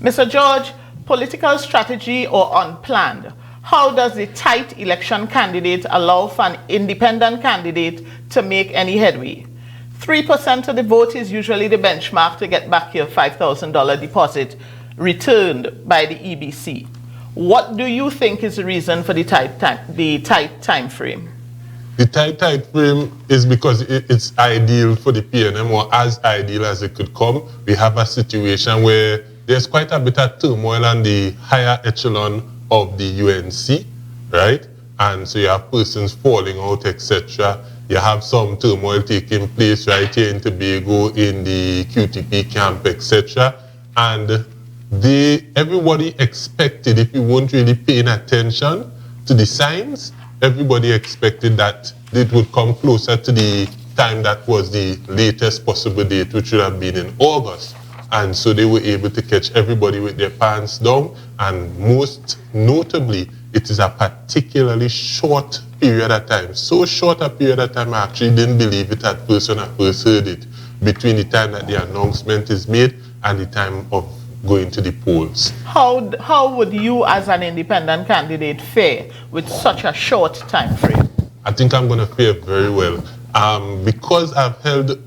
Mr. George, political strategy or unplanned? How does the tight election candidate allow for an independent candidate to make any headway? 3% of the vote is usually the benchmark to get back your $5,000 deposit returned by the EBC. What do you think is the reason for the tight time frame? The tight frame is because it's ideal for the PNM, or as ideal as it could come. We have a situation where there's quite a bit of turmoil on the higher echelon of the UNC, right? And so you have persons falling out, etc. You have some turmoil taking place right here in Tobago in the QTP camp, etc. And everybody expected, if you weren't really paying attention to the signs, everybody expected that it would come closer to the time that was the latest possible date, which would have been in August. And so they were able to catch everybody with their pants down. And most notably, it is a particularly short period of time. So short a period of time, I actually didn't believe it at first when I first heard it, between the time that the announcement is made and the time of going to the polls. How would you as an independent candidate fare with such a short time frame? I think I'm going to fare very well. Because I've held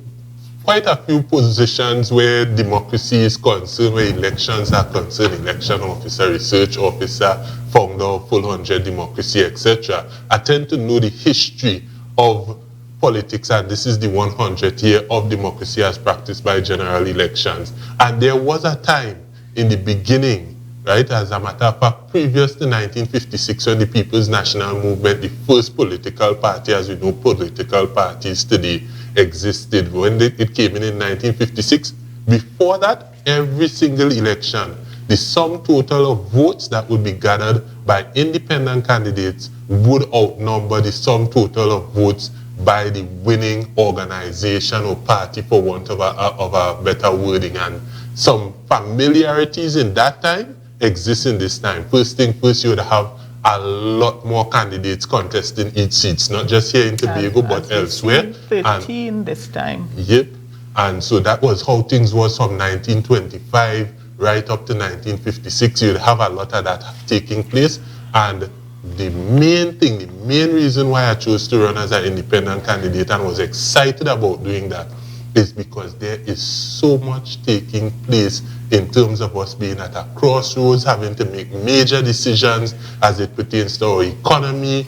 quite a few positions where democracy is concerned, where elections are concerned, election officer, research officer, founder of Full 100 Democracy, etc. I tend to know the history of politics, and this is the 100th year of democracy as practiced by general elections. And there was a time in the beginning, right, as a matter of fact, previous to 1956, when the People's National Movement, the first political party, as we know political parties today, existed, when it came in 1956. Before that, every single election, the sum total of votes that would be gathered by independent candidates would outnumber the sum total of votes by the winning organization or party, for want of a better wording. And some familiarities in that time exist in this time. First thing first, you would have a lot more candidates contesting each seat, not just here in Tobago, but elsewhere. 13 this time. Yep. And so that was how things was from 1925 right up to 1956. You'd have a lot of that taking place. And the main thing, the main reason why I chose to run as an independent candidate and was excited about doing that is because there is so much taking place in terms of us being at a crossroads, having to make major decisions as it pertains to our economy,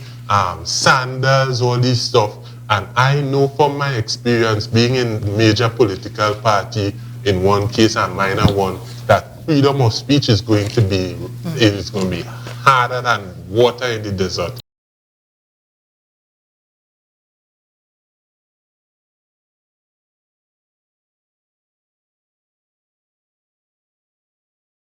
Sanders, all this stuff. And I know from my experience being in major political party in one case and minor one, that freedom of speech is going to be harder than water in the desert.